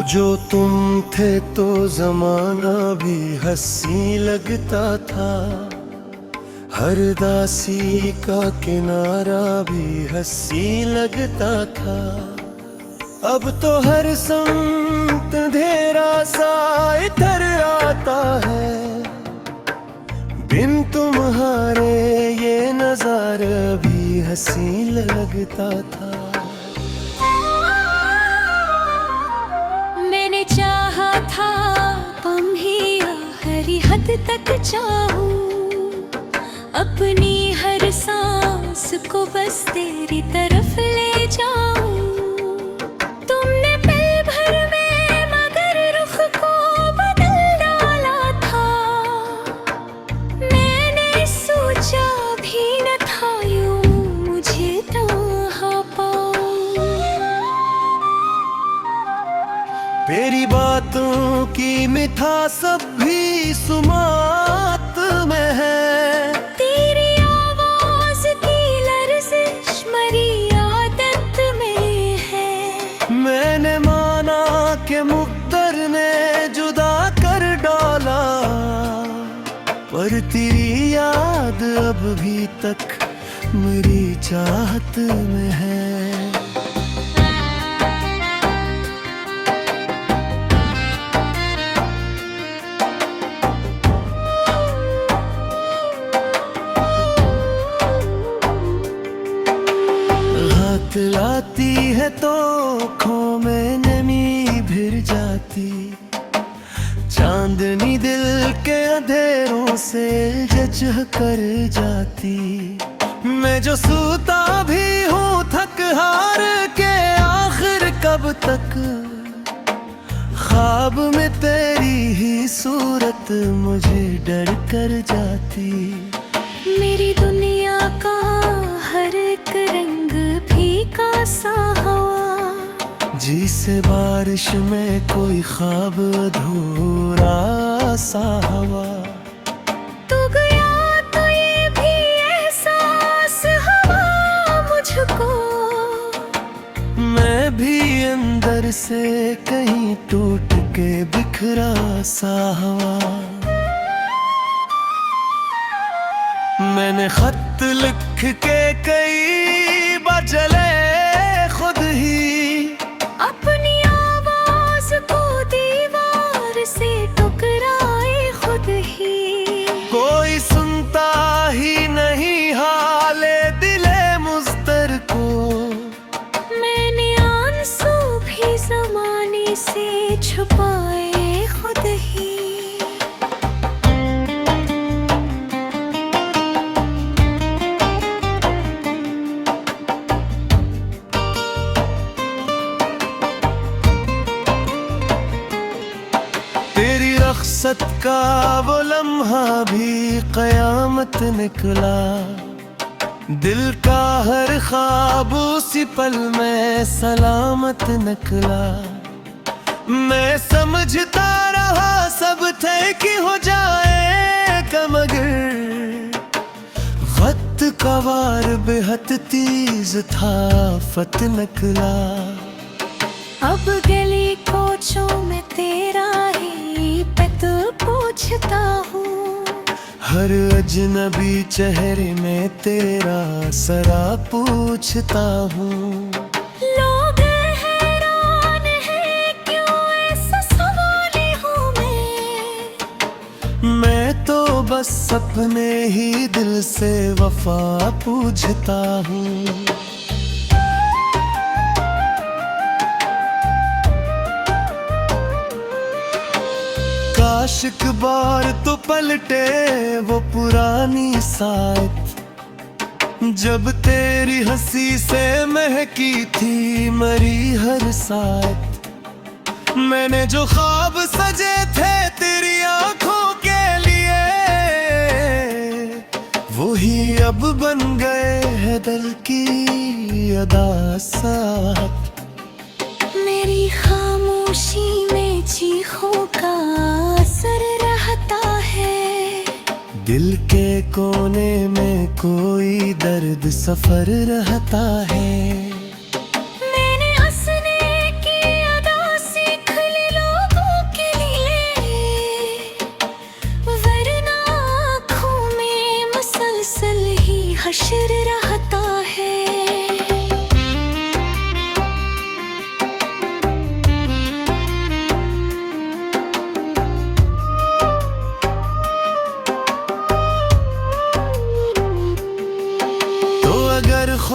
जो तुम थे तो जमाना भी हंसी लगता था, हर दासी का किनारा भी हंसी लगता था। अब तो हर संत अंधेरा सा इधर आता है, बिन तुम्हारे ये नजारा भी हंसी लगता था। मैंने चाहा था तुम ही हरी हद तक चाहूं, अपनी हर सांस को बस तेरी तरफ ले जाऊं। तुमने पल भर में मगर रुख को बदल डाला था, मैंने सोचा भी न था यूं मुझे तन्हा पाऊं। तेरी बातों की मिठास सब भी सुमात में है, तेरी आवाज की लर्जिश मेरी आदत में है। मैंने माना कि मुक़द्दर ने जुदा कर डाला, पर तेरी याद अब भी तक मेरी चाहत में है। लाती है तो आँखों में नमी भिर जाती, चांदनी दिल के अंधेरों से जच कर जाती। मैं जो सूता भी हूँ थक हार के, आखिर कब तक ख्वाब में तेरी ही सूरत मुझे डर कर जाती। मेरी दुनिया का हर एक रंग फीका सा हवा, जिसे बारिश में कोई ख्वाब अधूरा सा हवा। तू गया तो ये भी एहसास हुआ मुझको, मैं भी अंदर से कहीं टूट के बिखरा सा हवा। मैंने खत लिख के कई बार जले खुद ही, अपनी आवाज को दीवार से टकराए खुद ही। कोई सुनता ही नहीं हाले दिले मुज़्तर को, मैंने आंसू भी ज़माने से छुपाए खुद ही। तेरी रख्सत का वो लम्हा भी क़यामत निकला, दिल का हर ख्वाब उसी पल में सलामत निकला। मैं समझता रहा सब थे कि हो जाएगा, मगर वक्त का वार बेहद तेज था फत निकला। अब गली कोचों में तेरा ही पत पूछता हूँ, हर अजनबी चेहरे में तेरा सरा पूछता हूँ। लोग हैरान हैं क्यों ऐसा सवाली हूँ मैं तो बस अपने ही दिल से वफा पूछता हूँ। काश एक बार तो पलटे वो पुरानी साथ, जब तेरी हंसी से महकी थी मरी हर साथ। मैंने जो ख्वाब सजे थे तेरी आंखों के लिए, वही अब बन गए हैं दिल की अदा साथ। मेरी खामोशी में चीखों का असर रहता है, दिल के कोने में कोई दर्द सफर रहता है। मैंने हंसने की अदा सीख ली,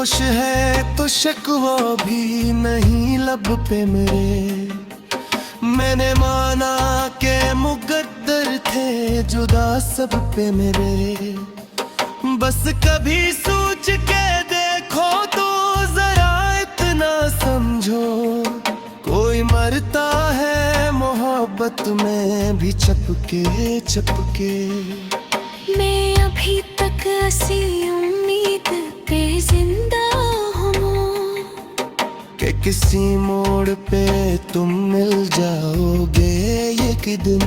खुश है तो शिकवा भी नहीं लब पे मेरे। मैंने माना के मुकद्दर थे जुदा सब पे मेरे। बस कभी सोच के देखो तो जरा इतना समझो, कोई मरता है मोहब्बत में भी चपके चपके। मैं अभी तक ऐसी उम्मीद पे जिंदा हूँ कि किसी मोड़ पे तुम मिल जाओगे एक दिन,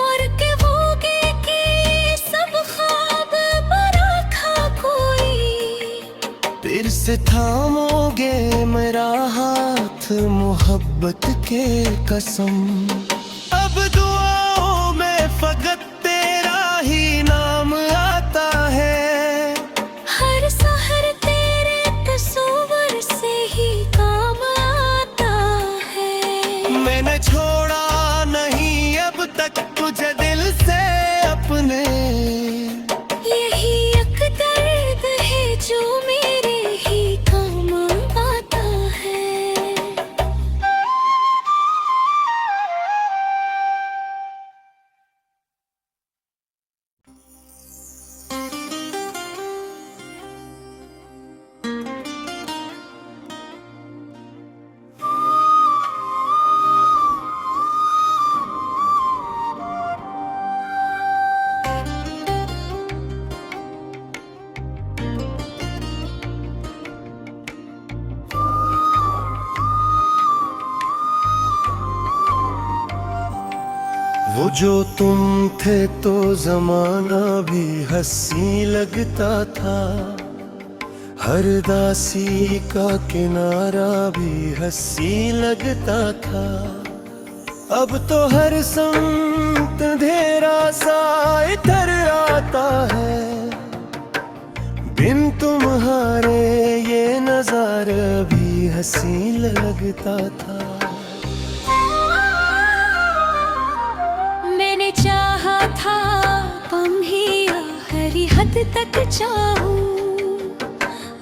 और कहोगे कि सब ख्वाब बरखा कोई। फिर से थामोगे मेरा हाथ मोहब्बत के कसम। अब दुआओं में फकत तेरा ही नाम आता है, हर सहर तेरे तस्वीर से ही काम आता है। मैंने छोड़ा नहीं अब तक तुझे दिल से अपने। यही एक दर्द है जो मेरे ही काम आता है। वो जो तुम थे तो जमाना भी हंसी लगता था, हर दासी का किनारा भी हंसी लगता था। अब तो हर संत अंधेरा सा इधर आता है, बिन तुम्हारे ये नजारा भी हंसी लगता था। मैंने चाहा था तुम ही हरी हद तक चाहूं,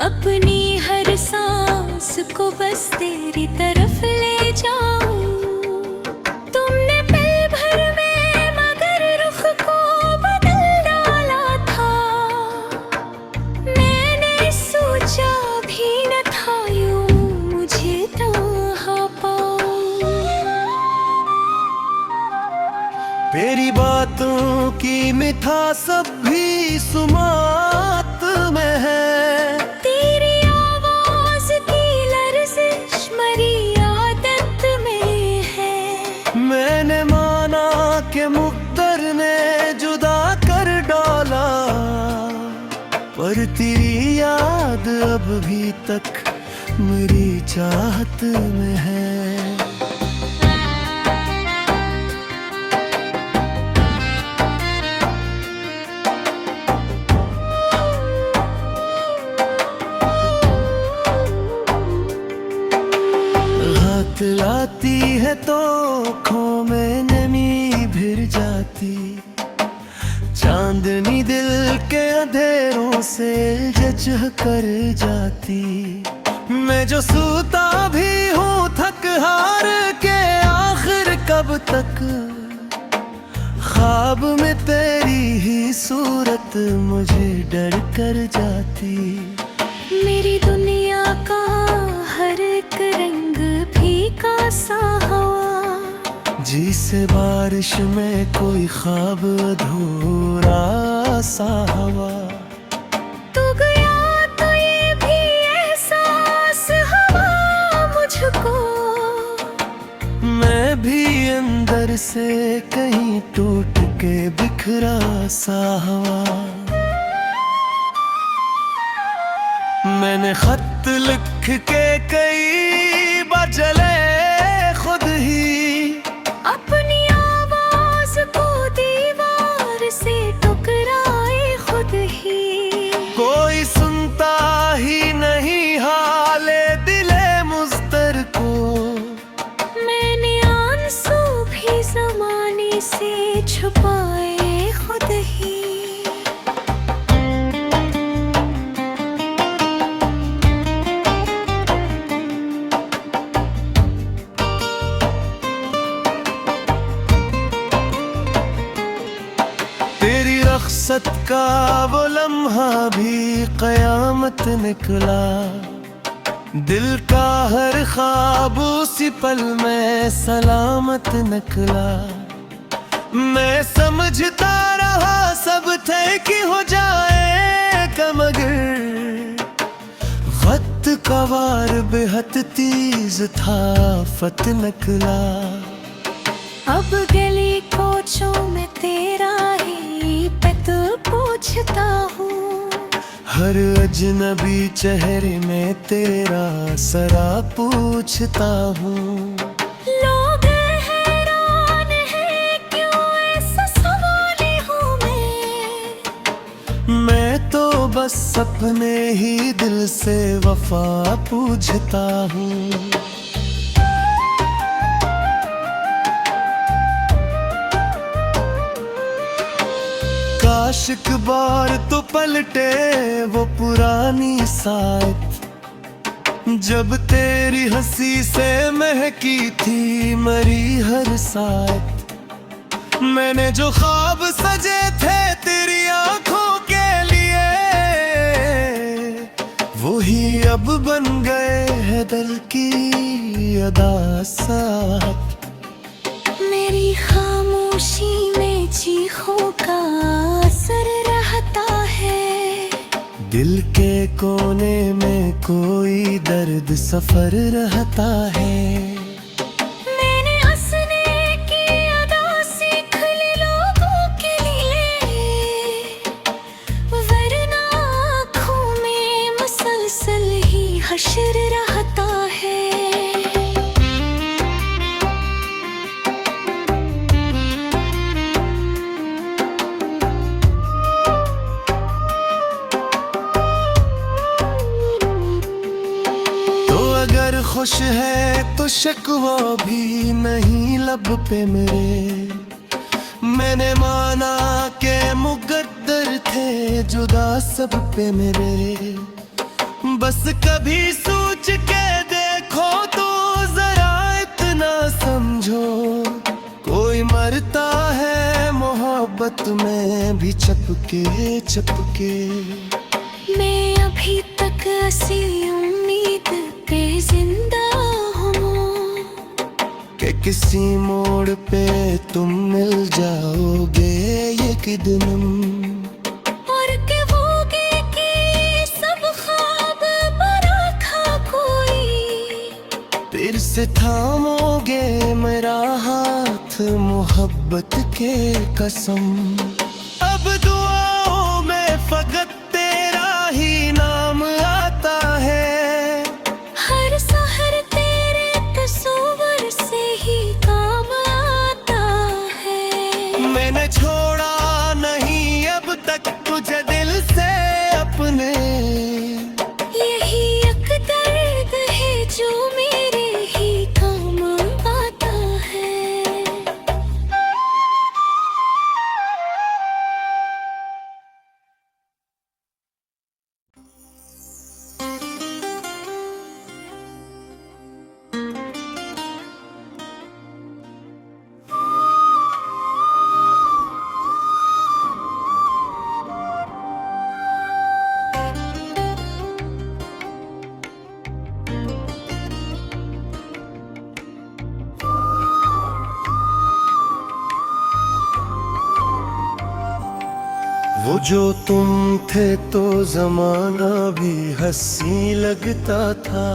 अपनी हर सांस को बस तेरी तरफ ले जाऊं। तुमने पल भर में मगर रुख को बदल डाला था, मैंने सोचा भी न था यूं मुझे तन्हा पाऊं। तेरी बातों की मिठास अब भी सुमात में है, तेरी आवाज की लर्जिश मेरी आदत में है। मैंने माना कि मुक़द्दर ने जुदा कर डाला, पर तेरी याद अब भी तक मेरी चाहत में है। लाती है तो आँखों में नमी भिर जाती, चांदनी दिल के अंधेरों से जचह कर जाती। मैं जो सूता भी हूँ थक हार के आखिर कब तक, ख्वाब में तेरी ही सूरत मुझे डर कर जाती। मेरी दुनिया का हर एक रंग फीका सा हवा, जिसे बारिश में कोई ख्वाब अधूरा सा हवा। तू गया तो ये भी एहसास हुआ मुझको, मैं भी अंदर से कहीं टूट के बिखरा सा हवा। मैंने खत लिख के कई बार जले खुद ही, अपनी आवाज को दीवार से टकराए खुद ही। कोई सुनता ही नहीं हाले दिले मुज़्तर को, मैंने आंसू भी ज़माने से छुपाए खुद ही। फुर्सत का वो लम्हा भी कयामत निकला। दिल का हर ख्वाब उसी पल में सलामत निकला। मैं समझता रहा सब थे कि हो जाएगा, मगर खत का वार बेहद तेज था, फत निकला। अब गली कोचों में तेरा ही पत पूछता हूँ। हर अजनबी चेहरे में तेरा सरा पूछता हूँ। लोग हैरान हैं क्यों ऐसा सवाली हूँ मैं तो बस अपने ही दिल से वफा पूछता हूँ। काश एक बार तो पलटे वो पुरानी साथ, जब तेरी हंसी से महकी थी मरी हर साथ। मैंने जो ख्वाब सजे थे तेरी आंखों के लिए, वही अब बन गए हैं दिल की अदा साथ। मेरी खामोशी में चीखों का असर रहता है। दिल के कोने में कोई दर्द सफर रहता है। मैंने हंसने की अदा सीख ली लोगों के लिए, वरना आँखों में मुसलसल ही हश्र रहता है। अगर खुश है तो शिकवा भी नहीं लब पे मेरे। मैंने माना के मुकद्दर थे जुदा सब पे मेरे। बस कभी सोच के देखो तो जरा इतना समझो, कोई मरता है मोहब्बत में भी चपके चपके। मैं अभी तक असली उम्मीद पे जिंदा हूँ कि किसी मोड़ पे तुम मिल जाओगे एक दिन, और कहोगे कि सब ख्वाब बरा था कोई। फिर से थामोगे मेरा हाथ मोहब्बत के कसम। अब दुआओं में फकत तेरा ही नाम आता है। हर सहर तेरे तस्वीर से ही काम आता है। मैंने छोड़ा नहीं अब तक तुझे दिल से अपने। यही एक दर्द है जो मेरे ही काम आता है। वो जो तुम थे तो जमाना भी हंसी लगता था।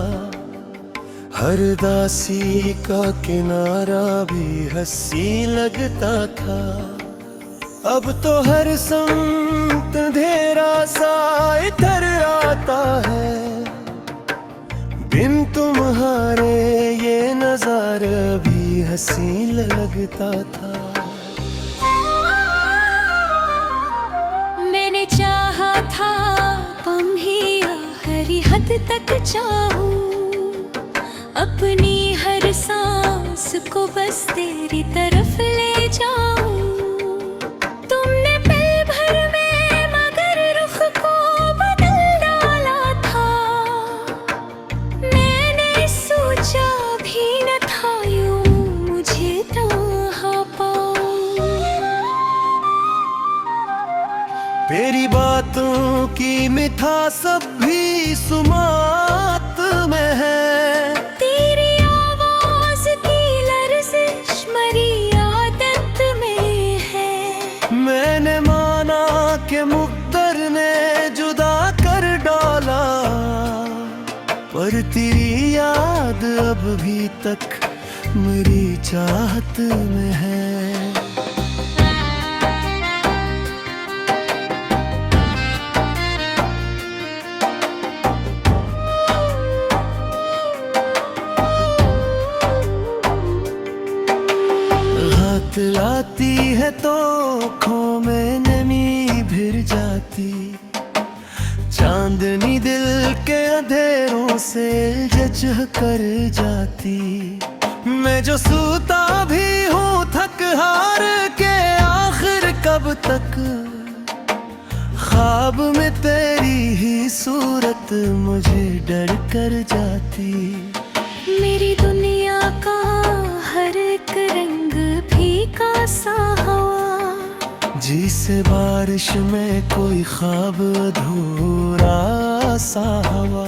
हर दासी का किनारा भी हंसी लगता था। अब तो हर संत अंधेरा सा इधर आता है। बिन तुम्हारे ये नजारा भी हंसी लगता था। मैंने चाहा था तुम ही हरी हद तक चाहूं, अपनी हर सांस को बस तेरी तरफ ले जाऊं। तुमने पल भर में मगर रुख को बदल डाला था। मैंने सोचा भी न था यूं मुझे तन्हा पाऊं। तेरी बातों की मिठास अब भी सुमात में है। तेरी आवाज की लर्जिश मेरी आदत में है। मैंने माना कि मुक़द्दर ने जुदा कर डाला, पर तेरी याद अब भी तक मेरी चाहत में है। हाथ लाती है तो आँखों में नमी भिर जाती, चांदनी दिल के अंधेरों से जचह कर जाती। मैं जो सूता भी हूँ थक हार के, आखिर कब तक ख्वाब में तेरी ही सूरत मुझे डर कर जाती। मेरी दुनिया का हर एक रंग फीका सा हवा, जिसे बारिश में कोई ख्वाब अधूरा सा हवा।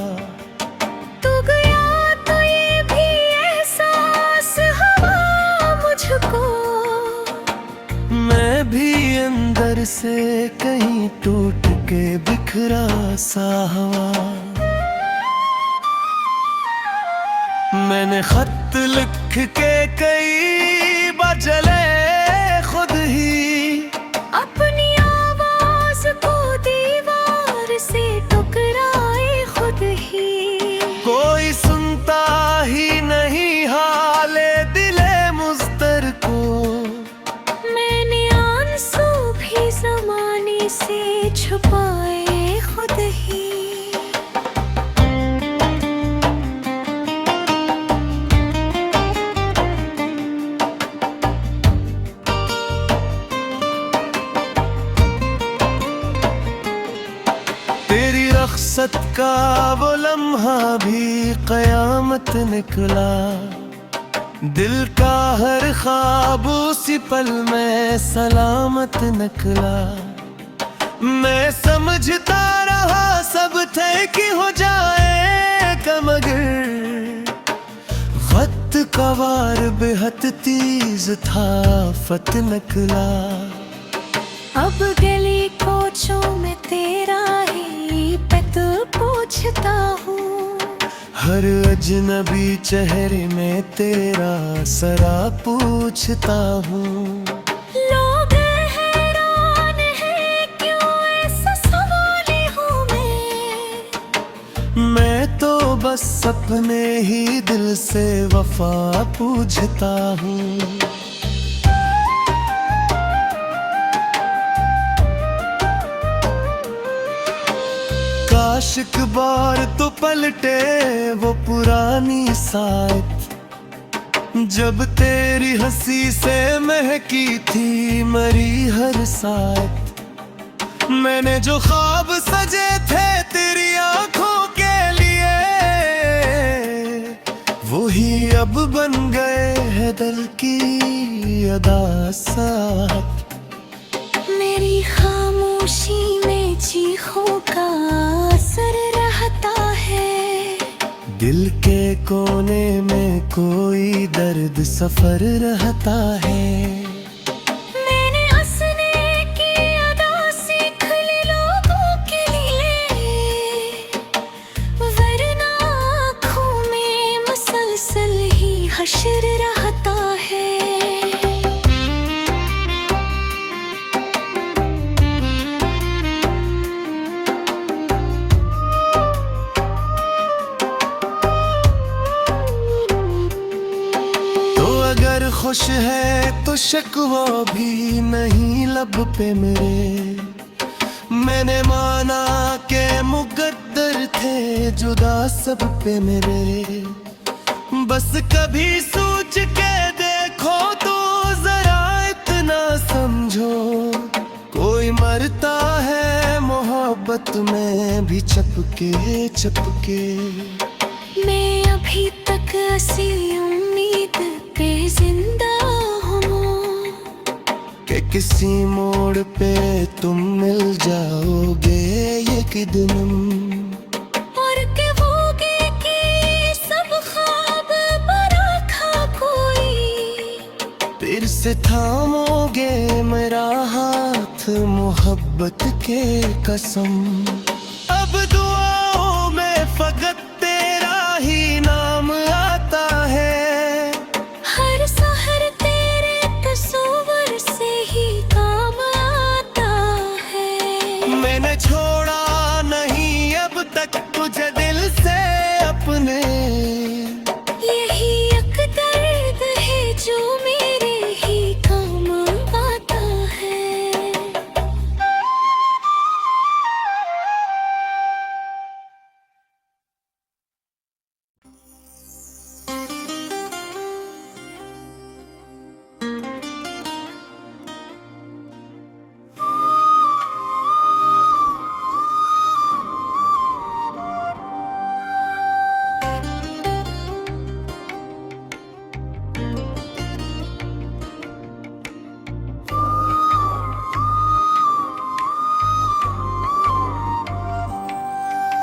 तू गया तो ये भी एहसास हुआ मुझको, मैं भी अंदर से कहीं टूट के बिखरा सा हवा। मैंने खत लिख के कई बार जले खुद ही, अपनी आवाज को दीवार से टकराए खुद ही। कोई सुनता ही नहीं हाले दिले मुज़्तर को, मैंने आंसू भी ज़माने से छुपाए खुद ही। तेरी रख्सत का वो लम्हा भी क़यामत निकला, दिल का हर ख्वाब उसी पल में सलामत निकला। मैं समझता रहा सब थे कि हो जाएगा, मगर वक्त का वार बेहद तेज था, फत निकला। अब गली कोचों में तेरा ही पत पूछता हूँ, हर अजनबी चेहरे में तेरा सरा पूछता हूँ। लोग हैरान हैं क्यों ऐसा सवाली हूँ मैं तो बस अपने ही दिल से वफा पूछता हूँ। काश एक बार तो पलटे वो पुरानी साथ, जब तेरी हंसी से महकी थी मरी हर साथ। मैंने जो ख्वाब सजे थे तेरी आंखों के लिए, वही अब बन गए हैं दिल की अदा साथ। मेरी खामोशी में चीखों का असर रहता है, दिल के कोने में कोई दर्द सफर रहता है। मैंने हंसने की अदा सीख ली लोगों के लिए, वरना आँखों में मुसलसल ही हश्र रहता है। अगर खुश है तो शिकवा भी नहीं लब पे मेरे, मैंने माना के मुकद्दर थे जुदा सब पे मेरे। बस कभी सोच के देखो तो जरा इतना समझो, कोई मरता है मोहब्बत में भी चपके चपके। मैं अभी तक असली उम्मीद पे जिंदा हूँ कि किसी मोड़ पे तुम मिल जाओगे एक दिन, और कहोगे कि सब ख्वाब बड़ा था कोई। फिर से थामोगे मेरा हाथ मोहब्बत के कसम। अब दुआओं में फकत तेरा ही नाम आता है, हर सहर तेरे तस्वीर से ही काम आता है। मैंने छोड़ा नहीं अब तक तुझे दिल से अपने, यही एक दर्द है जो मेरे ही काम आता है।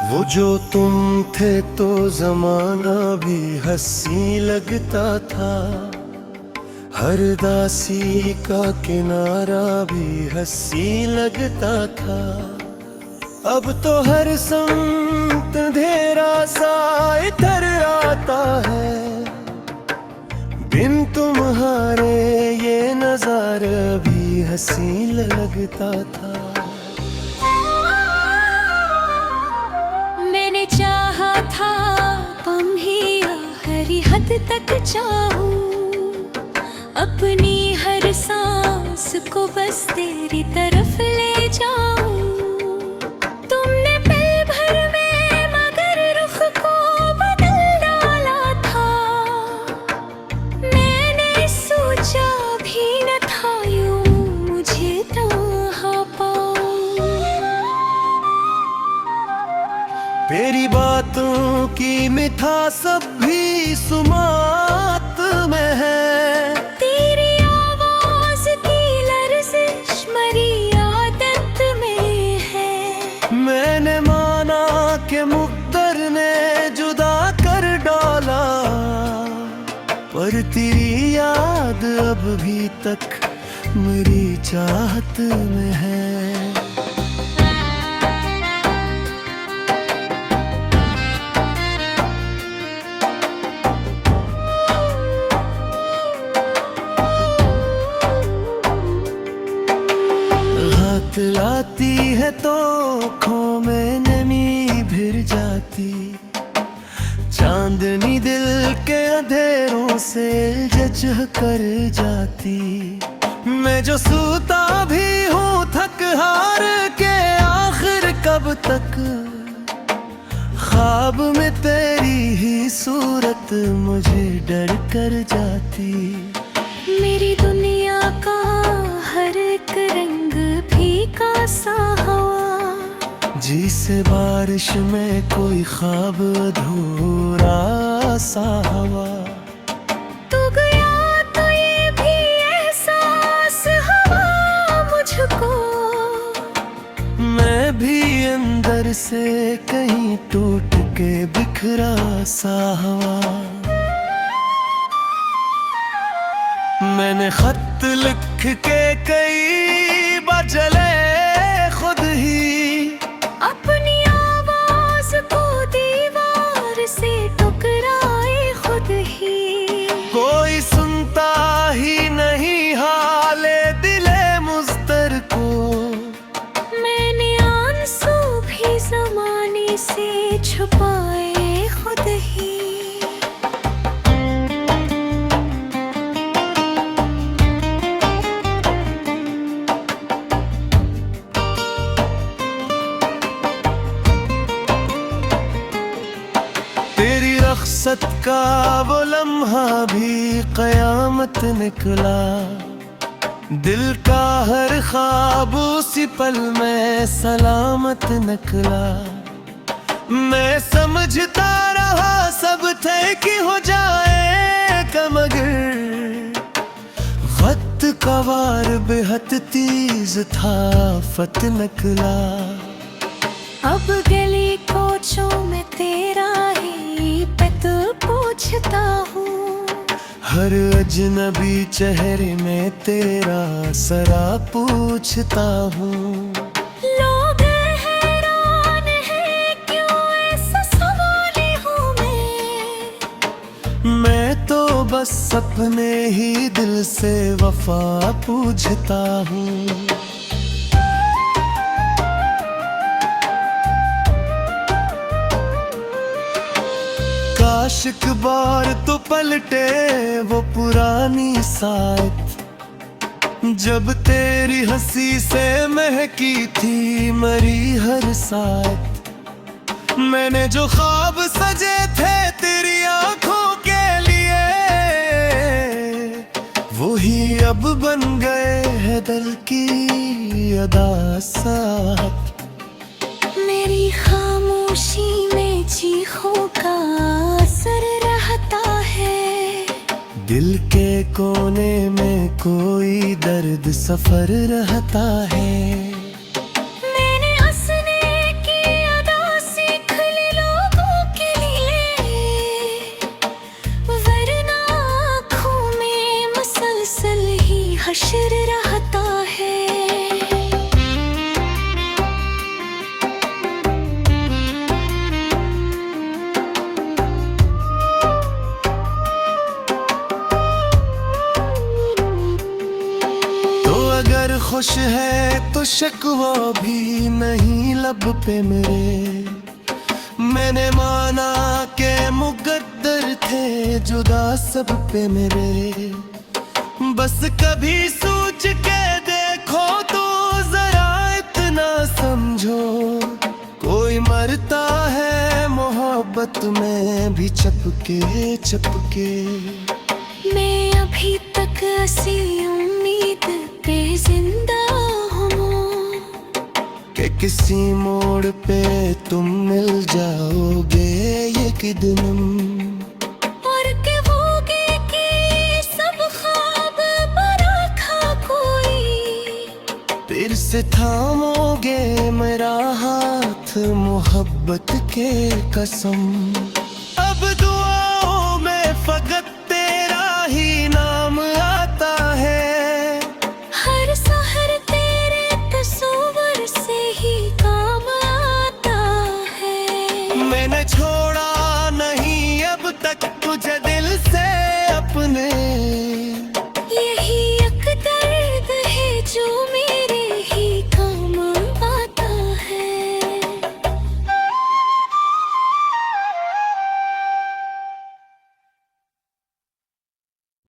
वो जो तुम थे तो जमाना भी हंसी लगता था, हर दासी का किनारा भी हंसी लगता था। अब तो हर संत अंधेरा सा इधर आता है, बिन तुम्हारे ये नजारा भी हंसी लगता था। मैंने चाहा था तुम ही आखिरी हद तक चाहूं, अपनी हर सांस को बस तेरी तरफ ले जाऊं। तुमने पल भर में मगर रुख को बदल डाला था, मैंने सोचा भी न था यूं मुझे तन्हा पाऊं। तेरी बातों की मिठास सब भी सुमात में है, तेरी आवाज की लर्जिश मेरी आदत में है। मैंने माना कि मुक़द्दर ने जुदा कर डाला, पर तेरी याद अब भी तक मेरी चाहत में है। लाती है तो आँखों में नमी भिर जाती, चांदनी दिल के अंधेरों से जचह कर जाती। मैं जो सूता भी हूँ थक हार के आखिर कब तक, ख्वाब में तेरी ही सूरत मुझे डर कर जाती। मेरी दुनिया का हर एक रंग फीका सा हवा, जिसे बारिश में कोई ख्वाब अधूरा सा हवा। तू गया तो ये भी एहसास हुआ मुझको, मैं भी अंदर से कहीं टूट के बिखरा सा हवा। मैंने खत लिख के कई बार जले खुद ही, अपनी आवाज को दीवार से टकराए खुद ही। कोई सुनता ही नहीं हाले दिले मुज़्तर को, मैंने आंसू भी ज़माने से छुपाए खुद ही। रुखसत का वो लम्हा भी कयामत निकला, दिल का हर ख्वाब उसी पल में सलामत निकला। मैं समझता रहा सब थे कि हो जाएगा, मगर वक्त का वार बेहद तेज था, फत निकला। अब गली कोचों में तेरा ही पत पूछता हूँ, हर अजनबी चेहरे में तेरा सरा पूछता हूँ। लोग हैरान हैं क्यों ऐसा सवाली हूँ मैं तो बस अपने ही दिल से वफा पूछता हूँ। काश एक बार तो पलटे वो पुरानी साथ, जब तेरी हंसी से महकी थी मरी हर साथ। मैंने जो ख्वाब सजे थे तेरी आंखों के लिए, वही अब बन गए हैं दिल की अदा साथ। मेरी खामोशी में चीखों का असर रहता है, दिल के कोने में कोई दर्द सफर रहता है। मैंने हंसने की अदा सीख ली लोगों के लिए, वरना आँखों में मुसलसल ही हश्र रहता है। अगर खुश है तो शिकवा भी नहीं लब पे मेरे, मैंने माना के मुकद्दर थे जुदा सब पे मेरे। बस कभी सोच के देखो तो जरा इतना समझो, कोई मरता है मोहब्बत में भी चपके चपके। मैं अभी तक असली उम्मीद पे जिंदा हूँ कि किसी मोड़ पे तुम मिल जाओगे एक दिन, और कहोगे कि सब ख्वाब बना था कोई। फिर से थामोगे मेरा हाथ मोहब्बत के कसम।